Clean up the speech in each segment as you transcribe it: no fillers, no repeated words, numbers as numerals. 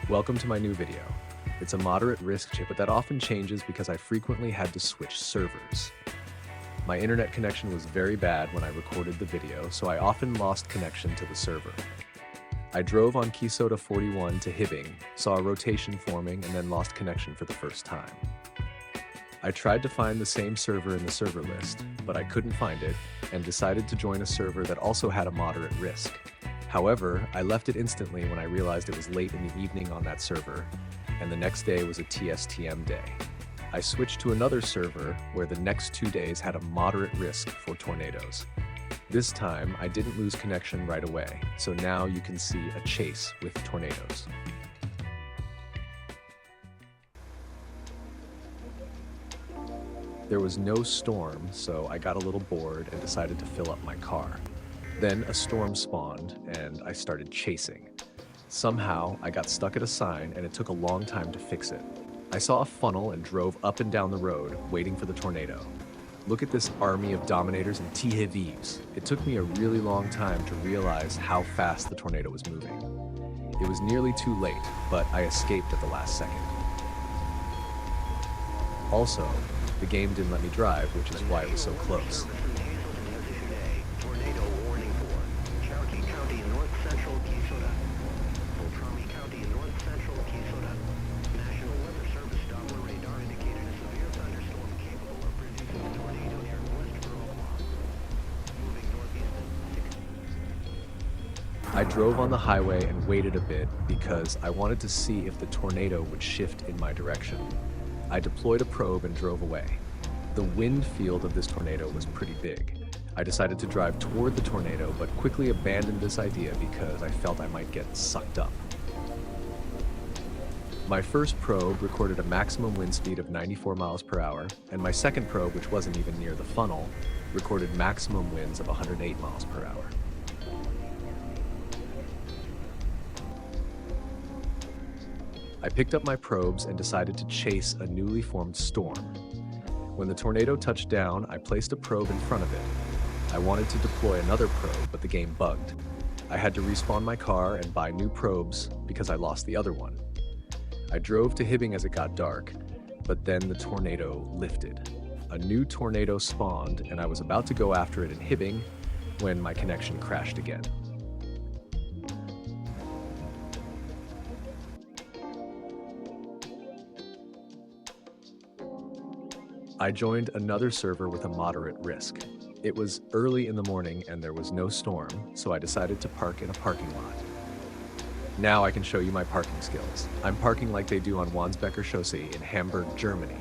Welcome to my new video. It's a moderate risk chip, but that often changes because I frequently had to switch servers. My internet connection was very bad when I recorded the video, so I often lost connection to the server. I drove on Keysota 41 to Hibbing, saw a rotation forming, and then lost connection for the first time. I tried to find the same server in the server list, but I couldn't find it, and decided to join a server that also had a moderate risk. However, I left it instantly when I realized it was late in the evening on that server, and the next day was a TSTM day. I switched to another server where the next 2 days had a moderate risk for tornadoes. This time, I didn't lose connection right away, so now you can see a chase with tornadoes. There was no storm, so I got a little bored and decided to fill up my car. Then a storm spawned, and I started chasing. Somehow, I got stuck at a sign, and it took a long time to fix it. I saw a funnel and drove up and down the road, waiting for the tornado. Look at this army of Dominators and T-Heavies. It took me a really long time to realize how fast the tornado was moving. It was nearly too late, but I escaped at the last second. Also, the game didn't let me drive, which is why it was so close. I drove on the highway and waited a bit because I wanted to see if the tornado would shift in my direction. I deployed a probe and drove away. The wind field of this tornado was pretty big. I decided to drive toward the tornado, but quickly abandoned this idea because I felt I might get sucked up. My first probe recorded a maximum wind speed of 94 miles per hour, and my second probe, which wasn't even near the funnel, recorded maximum winds of 108 miles per hour. I picked up my probes and decided to chase a newly formed storm. When the tornado touched down, I placed a probe in front of it. I wanted to deploy another probe, but the game bugged. I had to respawn my car and buy new probes because I lost the other one. I drove to Hibbing as it got dark, but then the tornado lifted. A new tornado spawned, and I was about to go after it in Hibbing when my connection crashed again. I joined another server with a moderate risk. It was early in the morning and there was no storm, so I decided to park in a parking lot. Now I can show you my parking skills. I'm parking like they do on Wandsbecker Chaussee in Hamburg, Germany.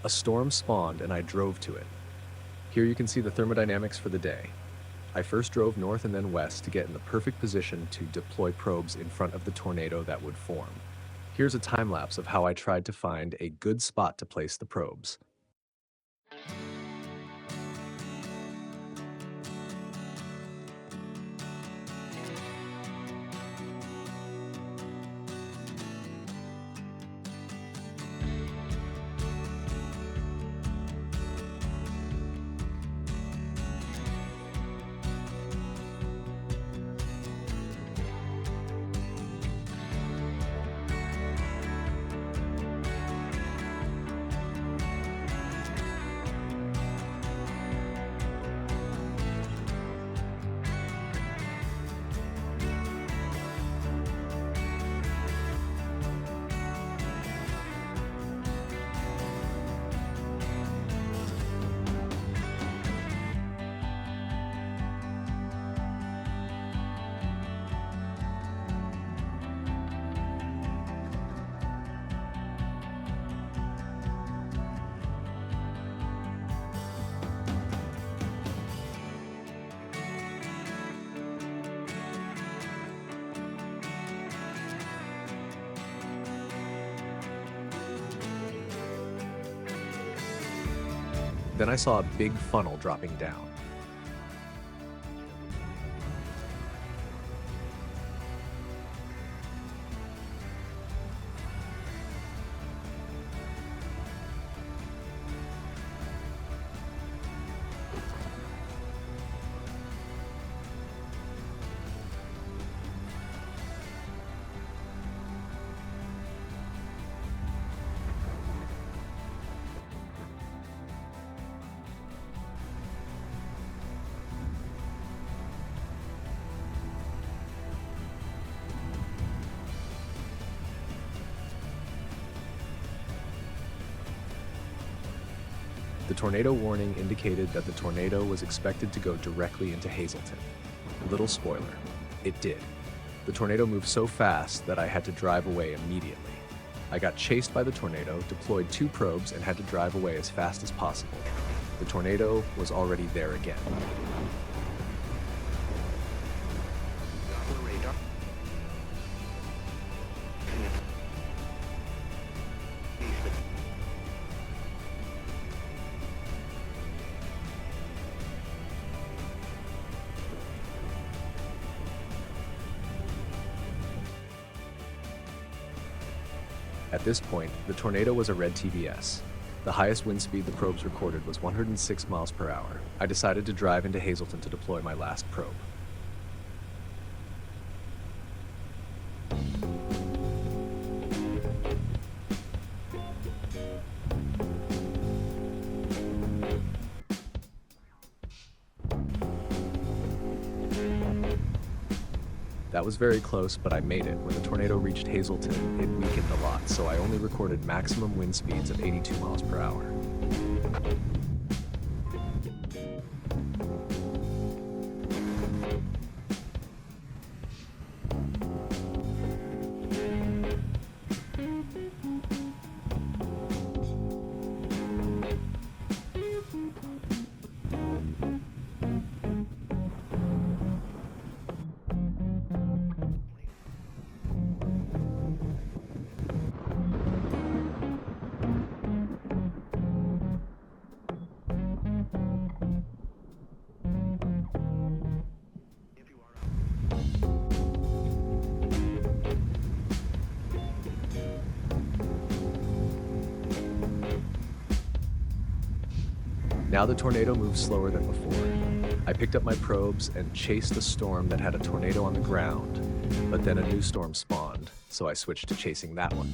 A storm spawned and I drove to it. Here you can see the thermodynamics for the day. I first drove north and then west to get in the perfect position to deploy probes in front of the tornado that would form. Here's a time lapse of how I tried to find a good spot to place the probes. Then I saw a big funnel dropping down. tornado warning indicated that the tornado was expected to go directly into Hazelton. Little spoiler, it did. The tornado moved so fast that I had to drive away immediately. I got chased by the tornado, deployed 2 probes, and had to drive away as fast as possible. The tornado was already there again. At this point, the tornado was a red TVS. The highest wind speed the probes recorded was 106 miles per hour. I decided to drive into Hazelton to deploy my last probe. That was very close, but I made it. When the tornado reached Hazelton, it weakened a lot, so I only recorded maximum wind speeds of 82 miles per hour. Now the tornado moved slower than before. I picked up my probes and chased a storm that had a tornado on the ground, but then a new storm spawned, so I switched to chasing that one.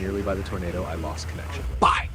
nearly by the tornado, I lost connection. Bye.